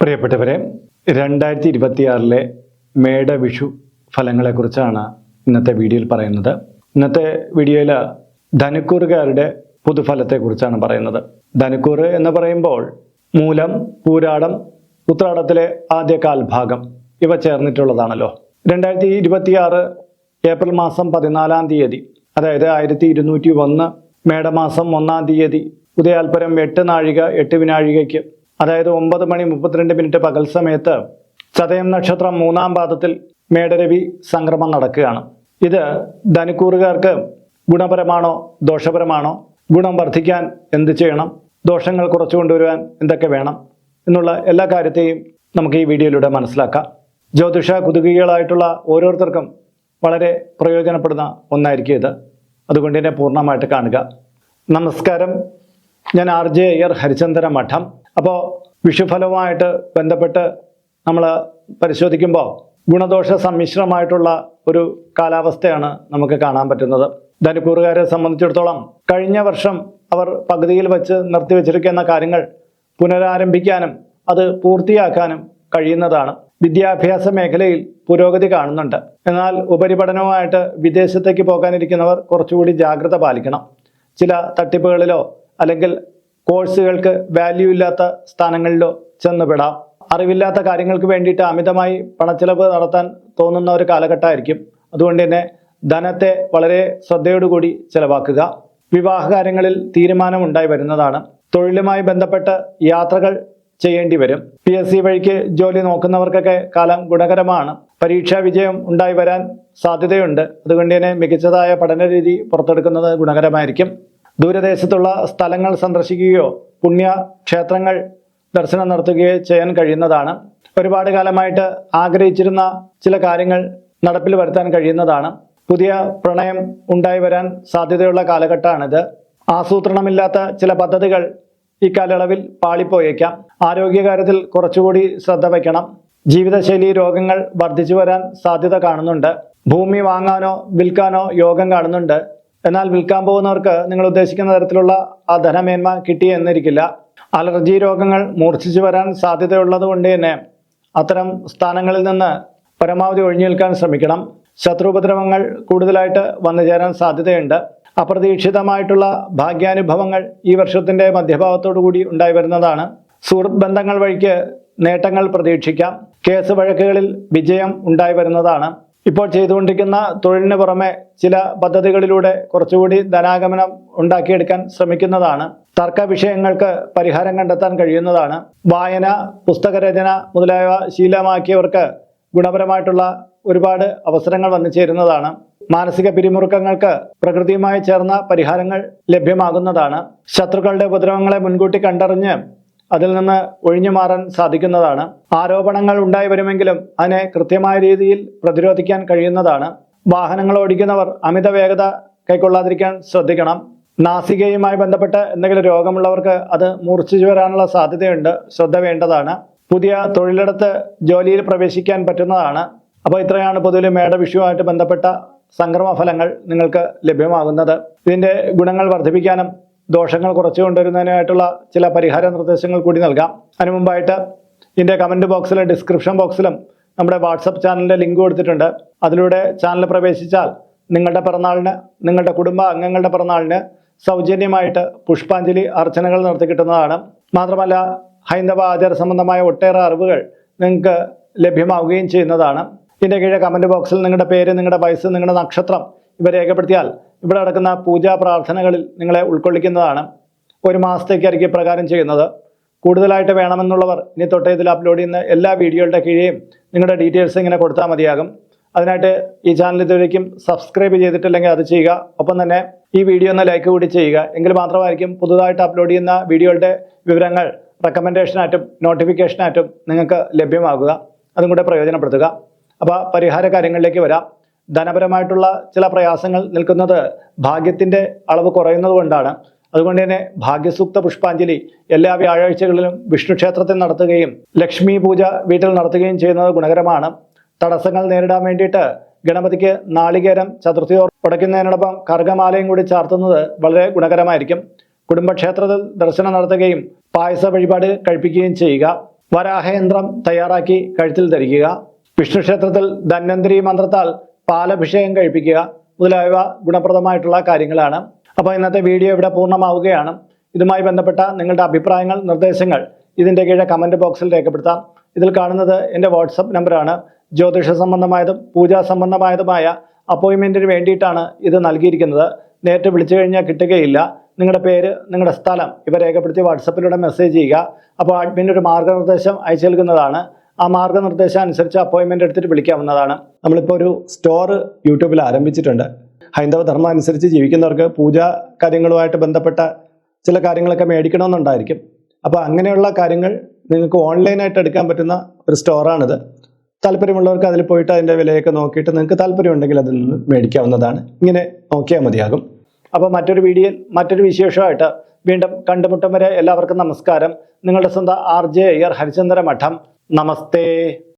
പ്രിയപ്പെട്ടവരെ, 2026 മേട വിഷു ഫലങ്ങളെക്കുറിച്ചാണ് ഇന്നത്തെ വീഡിയോയിൽ പറയുന്നത്. ഇന്നത്തെ വീഡിയോയിൽ ധനുക്കൂറുകാരുടെ പൊതുഫലത്തെക്കുറിച്ചാണ് പറയുന്നത്. ധനുക്കൂർ എന്ന് പറയുമ്പോൾ മൂലം, പൂരാടം, ഉത്രാടത്തിലെ ആദ്യ കാൽഭാഗം ഇവ ചേർന്നിട്ടുള്ളതാണല്ലോ. 2026 ഏപ്രിൽ മാസം 14 തീയതി, അതായത് 1201 മേടമാസം 1 തീയതി ഉദയാൽപരം 8 നാഴിക 8 വിനാഴികയ്ക്ക്, അതായത് 9:32 പകൽ സമയത്ത് ചതയം നക്ഷത്രം 3-ാം പാദത്തിൽ മേടരവി സംക്രമം നടക്കുകയാണ്. ഇത് ധനുക്കൂറുകാർക്ക് ഗുണപരമാണോ ദോഷപരമാണോ? ഗുണം വർദ്ധിക്കാൻ എന്ത് ചെയ്യണം? ദോഷങ്ങൾ കുറച്ചു കൊണ്ടുവരുവാൻ എന്തൊക്കെ വേണം എന്നുള്ള എല്ലാ കാര്യത്തെയും നമുക്ക് ഈ വീഡിയോയിലൂടെ മനസ്സിലാക്കാം. ജ്യോതിഷ കുതുകികളായിട്ടുള്ള ഓരോരുത്തർക്കും വളരെ പ്രയോജനപ്പെടുന്ന ഒന്നായിരിക്കും ഇത്. അതുകൊണ്ട് തന്നെ പൂർണ്ണമായിട്ട് കാണുക. നമസ്കാരം, ഞാൻ RJ അയ്യർ, ഹരിചന്ദന മഠം. അപ്പോൾ വിഷുഫലവുമായിട്ട് ബന്ധപ്പെട്ട് നമ്മൾ പരിശോധിക്കുമ്പോൾ ഗുണദോഷ സമ്മിശ്രമായിട്ടുള്ള ഒരു കാലാവസ്ഥയാണ് നമുക്ക് കാണാൻ പറ്റുന്നത്. ധനുക്കൂറുകാരെ സംബന്ധിച്ചിടത്തോളം കഴിഞ്ഞ വർഷം അവർ പകുതിയിൽ വെച്ച് നിർത്തിവെച്ചിരിക്കുന്ന കാര്യങ്ങൾ പുനരാരംഭിക്കാനും അത് പൂർത്തിയാക്കാനും കഴിയുന്നതാണ്. വിദ്യാഭ്യാസ മേഖലയിൽ പുരോഗതി കാണുന്നുണ്ട്. എന്നാൽ ഉപരിപഠനവുമായിട്ട് വിദേശത്തേക്ക് പോകാനിരിക്കുന്നവർ കുറച്ചുകൂടി ജാഗ്രത പാലിക്കണം. ചില തട്ടിപ്പുകളിലോ അല്ലെങ്കിൽ കോഴ്സുകൾക്ക് വാല്യൂ ഇല്ലാത്ത സ്ഥാനങ്ങളിലോ ചെന്നുപെടാം. അറിവില്ലാത്ത കാര്യങ്ങൾക്ക് വേണ്ടിയിട്ട് അമിതമായി പണച്ചെലവ് നടത്താൻ തോന്നുന്ന ഒരു കാലഘട്ടമായിരിക്കും. അതുകൊണ്ട് തന്നെ ധനത്തെ വളരെ ശ്രദ്ധയോടുകൂടി ചെലവാക്കുക. വിവാഹ കാര്യങ്ങളിൽ തീരുമാനം ഉണ്ടായി വരുന്നതാണ്. തൊഴിലുമായി ബന്ധപ്പെട്ട് യാത്രകൾ ചെയ്യേണ്ടി വരും. PSC വഴിക്ക് ജോലി നോക്കുന്നവർക്കൊക്കെ കാലം ഗുണകരമാണ്. പരീക്ഷാ വിജയം ഉണ്ടായി വരാൻ സാധ്യതയുണ്ട്. അതുകൊണ്ട് തന്നെ മികച്ചതായ പഠന രീതി പുറത്തെടുക്കുന്നത് ഗുണകരമായിരിക്കും. ദൂരദേശത്തുള്ള സ്ഥലങ്ങൾ സന്ദർശിക്കുകയോ പുണ്യക്ഷേത്രങ്ങൾ ദർശനം നടത്തുകയോ ചെയ്യാൻ കഴിയുന്നതാണ്. ഒരുപാട് കാലമായിട്ട് ആഗ്രഹിച്ചിരുന്ന ചില കാര്യങ്ങൾ നടപ്പിൽ വരുത്താൻ കഴിയുന്നതാണ്. പുതിയ പ്രണയം ഉണ്ടായി വരാൻ സാധ്യതയുള്ള കാലഘട്ടമാണിത്. ആസൂത്രണമില്ലാത്ത ചില പദ്ധതികൾ ഈ കാലയളവിൽ പാളിപ്പോയേക്കാം. ആരോഗ്യകാര്യത്തിൽ കുറച്ചുകൂടി ശ്രദ്ധ വയ്ക്കണം. ജീവിതശൈലി രോഗങ്ങൾ വർദ്ധിച്ചു വരാൻ സാധ്യത കാണുന്നുണ്ട്. ഭൂമി വാങ്ങാനോ വിൽക്കാനോ യോഗം കാണുന്നുണ്ട്. എന്നാൽ വിൽക്കാൻ പോകുന്നവർക്ക് നിങ്ങൾ ഉദ്ദേശിക്കുന്ന തരത്തിലുള്ള ആ ധനമേന്മ കിട്ടിയെന്നിരിക്കില്ല. അലർജി രോഗങ്ങൾ മൂർച്ഛിച്ചു വരാൻ സാധ്യതയുള്ളത് കൊണ്ട് തന്നെ അത്തരം സ്ഥാനങ്ങളിൽ നിന്ന് പരമാവധി ഒഴിഞ്ഞു നിൽക്കാൻ ശ്രമിക്കണം. ശത്രുപദ്രവങ്ങൾ കൂടുതലായിട്ട് വന്നു ചേരാൻ സാധ്യതയുണ്ട്. അപ്രതീക്ഷിതമായിട്ടുള്ള ഭാഗ്യാനുഭവങ്ങൾ ഈ വർഷത്തിന്റെ മധ്യഭാഗത്തോടു കൂടി ഉണ്ടായി വരുന്നതാണ്. സുഹൃത്ത് ബന്ധങ്ങൾ വഴിക്ക് നേട്ടങ്ങൾ പ്രതീക്ഷിക്കാം. കേസ് വഴക്കുകളിൽ വിജയം ഉണ്ടായി വരുന്നതാണ്. ഇപ്പോൾ ചെയ്തുകൊണ്ടിരിക്കുന്ന തൊഴിലിന് പുറമെ ചില പദ്ധതികളിലൂടെ കുറച്ചുകൂടി ധനാഗമനം ഉണ്ടാക്കിയെടുക്കാൻ ശ്രമിക്കുന്നതാണ്. തർക്ക വിഷയങ്ങൾക്ക് പരിഹാരം കണ്ടെത്താൻ കഴിയുന്നതാണ്. വായന, പുസ്തകരചന മുതലായവ ശീലമാക്കിയവർക്ക് ഗുണപരമായിട്ടുള്ള ഒരുപാട് അവസരങ്ങൾ വന്നു ചേരുന്നതാണ്. മാനസിക പിരിമുറുക്കങ്ങൾക്ക് പ്രകൃതിയുമായി ചേർന്ന പരിഹാരങ്ങൾ ലഭ്യമാകുന്നതാണ്. ശത്രുക്കളുടെ ഉപദ്രവങ്ങളെ മുൻകൂട്ടി കണ്ടറിഞ്ഞ് അതിൽ നിന്ന് ഒഴിഞ്ഞു മാറാൻ സാധിക്കുന്നതാണ്. ആരോപണങ്ങൾ ഉണ്ടായി വരുമെങ്കിലും അതിനെ കൃത്യമായ രീതിയിൽ പ്രതിരോധിക്കാൻ കഴിയുന്നതാണ്. വാഹനങ്ങൾ ഓടിക്കുന്നവർ അമിത വേഗത കൈക്കൊള്ളാതിരിക്കാൻ ശ്രദ്ധിക്കണം. നാസികയുമായി ബന്ധപ്പെട്ട് എന്തെങ്കിലും രോഗമുള്ളവർക്ക് അത് മൂർച്ഛിച്ചു വരാനുള്ള സാധ്യതയുണ്ട്. ശ്രദ്ധ വേണ്ടതാണ്. പുതിയ തൊഴിലിടത്ത് ജോലിയിൽ പ്രവേശിക്കാൻ പറ്റുന്നതാണ്. അപ്പോൾ ഇത്രയാണ് പൊതുവിൽ മേടവിഷുവുമായിട്ട് ബന്ധപ്പെട്ട സംക്രമ ഫലങ്ങൾ നിങ്ങൾക്ക് ലഭ്യമാകുന്നത്. ഇതിൻ്റെ ഗുണങ്ങൾ വർദ്ധിപ്പിക്കാനും ദോഷങ്ങൾ കുറച്ചു കൊണ്ടുവരുന്നതിനായിട്ടുള്ള ചില പരിഹാര നിർദ്ദേശങ്ങൾ കൂടി നൽകാം. അതിനു മുമ്പായിട്ട് ഇതിൻ്റെ കമൻറ്റ് ബോക്സിലും ഡിസ്ക്രിപ്ഷൻ ബോക്സിലും നമ്മുടെ വാട്സപ്പ് ചാനലിൻ്റെ ലിങ്ക് കൊടുത്തിട്ടുണ്ട്. അതിലൂടെ ചാനൽ പ്രവേശിച്ചാൽ നിങ്ങളുടെ പിറന്നാളിന്, നിങ്ങളുടെ കുടുംബ അംഗങ്ങളുടെ പിറന്നാളിന് സൗജന്യമായിട്ട് പുഷ്പാഞ്ജലി അർച്ചനകൾ നടത്തി കിട്ടുന്നതാണ്. മാത്രമല്ല ഹൈന്ദവ ആചാര സംബന്ധമായ ഒട്ടേറെ അറിവുകൾ നിങ്ങൾക്ക് ലഭ്യമാവുകയും ചെയ്യുന്നതാണ്. ഇതിൻ്റെ കീഴെ കമൻറ്റ് ബോക്സിൽ നിങ്ങളുടെ പേര്, നിങ്ങളുടെ വയസ്സ്, നിങ്ങളുടെ നക്ഷത്രം ഇവ രേഖപ്പെടുത്തിയാൽ ഇവിടെ നടക്കുന്ന പൂജാ പ്രാർത്ഥനകളിൽ നിങ്ങളെ ഉൾക്കൊള്ളിക്കുന്നതാണ്. 1 മാസത്തേക്കായിരിക്കും പ്രകാരം ചെയ്യുന്നത്. കൂടുതലായിട്ട് വേണമെന്നുള്ളവർ ഇനി തൊട്ട് ഇതിൽ അപ്ലോഡ് ചെയ്യുന്ന എല്ലാ വീഡിയോകളുടെ കീഴെയും നിങ്ങളുടെ ഡീറ്റെയിൽസ് ഇങ്ങനെ കൊടുത്താൽ മതിയാകും. അതിനായിട്ട് ഈ ചാനൽ ഇതുവരേക്കും സബ്സ്ക്രൈബ് ചെയ്തിട്ടില്ലെങ്കിൽ അത് ചെയ്യുക. ഒപ്പം തന്നെ ഈ വീഡിയോ ഒന്ന് ലൈക്ക് കൂടി ചെയ്യുക. എങ്കിൽ മാത്രമായിരിക്കും പുതുതായിട്ട് അപ്ലോഡ് ചെയ്യുന്ന വീഡിയോകളുടെ വിവരങ്ങൾ റെക്കമെൻഡേഷനായിട്ടും നോട്ടിഫിക്കേഷനായിട്ടും നിങ്ങൾക്ക് ലഭ്യമാകുക. അതും കൂടെ പ്രയോജനപ്പെടുത്തുക. അപ്പോൾ പരിഹാര കാര്യങ്ങളിലേക്ക് വരാം. ധനപരമായിട്ടുള്ള ചില പ്രയാസങ്ങൾ നിൽക്കുന്നത് ഭാഗ്യത്തിൻ്റെ അളവ് കുറയുന്നത് കൊണ്ടാണ്. അതുകൊണ്ട് തന്നെ ഭാഗ്യസൂക്ത പുഷ്പാഞ്ജലി എല്ലാ വ്യാഴാഴ്ചകളിലും വിഷ്ണു ക്ഷേത്രത്തിൽ നടത്തുകയും ലക്ഷ്മി പൂജ വീട്ടിൽ നടത്തുകയും ചെയ്യുന്നത് ഗുണകരമാണ്. തടസ്സങ്ങൾ നേരിടാൻ വേണ്ടിയിട്ട് ഗണപതിക്ക് നാളികേരം ചതുർത്ഥിയോർ ഉടയ്ക്കുന്നതിനോടൊപ്പം കർഗമാലയും കൂടി ചാർത്തുന്നത് വളരെ ഗുണകരമായിരിക്കും. കുടുംബക്ഷേത്രത്തിൽ ദർശനം നടത്തുകയും പായസ വഴിപാട് കഴിപ്പിക്കുകയും ചെയ്യുക. വരാഹയന്ത്രം തയ്യാറാക്കി കഴുത്തിൽ ധരിക്കുക, വിഷ്ണു ക്ഷേത്രത്തിൽ ധന്വന്തരി മന്ത്രത്താൽ പാലഭിഷേകം കഴിപ്പിക്കുക മുതലായവ ഗുണപ്രദമായിട്ടുള്ള കാര്യങ്ങളാണ്. അപ്പോൾ ഇന്നത്തെ വീഡിയോ ഇവിടെ പൂർണ്ണമാവുകയാണ്. ഇതുമായി ബന്ധപ്പെട്ട നിങ്ങളുടെ അഭിപ്രായങ്ങൾ, നിർദ്ദേശങ്ങൾ ഇതിൻ്റെ കീഴെ കമൻറ്റ് ബോക്സിൽ രേഖപ്പെടുത്താം. ഇതിൽ കാണുന്നത് എൻ്റെ വാട്സപ്പ് നമ്പറാണ്. ജ്യോതിഷ സംബന്ധമായതും പൂജാ സംബന്ധമായതുമായ അപ്പോയിൻമെൻറ്റിന് വേണ്ടിയിട്ടാണ് ഇത് നൽകിയിരിക്കുന്നത്. നേരിട്ട് വിളിച്ചു കഴിഞ്ഞാൽ കിട്ടുകയില്ല. നിങ്ങളുടെ പേര്, നിങ്ങളുടെ സ്ഥലം ഇവ രേഖപ്പെടുത്തി വാട്സപ്പിലൂടെ മെസ്സേജ് ചെയ്യുക. അപ്പോൾ അഡ്മിൻ ഒരു മാർഗ്ഗനിർദ്ദേശം അയച്ചു നൽകുന്നതാണ്. ആ മാർഗ്ഗനിർദ്ദേശം അനുസരിച്ച് അപ്പോയിൻമെൻ്റ് എടുത്തിട്ട് വിളിക്കാവുന്നതാണ്. നമ്മളിപ്പോൾ ഒരു സ്റ്റോർ യൂട്യൂബിൽ ആരംഭിച്ചിട്ടുണ്ട്. ഹൈന്ദവ ധർമ്മം അനുസരിച്ച് ജീവിക്കുന്നവർക്ക് പൂജാ കാര്യങ്ങളുമായിട്ട് ബന്ധപ്പെട്ട ചില കാര്യങ്ങളൊക്കെ മേടിക്കണമെന്നുണ്ടായിരിക്കും. അപ്പോൾ അങ്ങനെയുള്ള കാര്യങ്ങൾ നിങ്ങൾക്ക് ഓൺലൈനായിട്ട് എടുക്കാൻ പറ്റുന്ന ഒരു സ്റ്റോറാണിത്. താല്പര്യമുള്ളവർക്ക് അതിൽ പോയിട്ട് അതിൻ്റെ വിലയൊക്കെ നോക്കിയിട്ട് നിങ്ങൾക്ക് താല്പര്യമുണ്ടെങ്കിൽ അതിൽ നിന്ന് മേടിക്കാവുന്നതാണ്. ഇങ്ങനെ നോക്കിയാൽ മതിയാകും. അപ്പോൾ മറ്റൊരു വീഡിയോയിൽ മറ്റൊരു വിശേഷമായിട്ട് വീണ്ടും കണ്ടുമുട്ടും വരെ എല്ലാവർക്കും നമസ്കാരം. നിങ്ങളുടെ സ്വന്തം RJ അയ്യർ, ഹരിചന്ദ്ര മഠം. നമസ്തേ.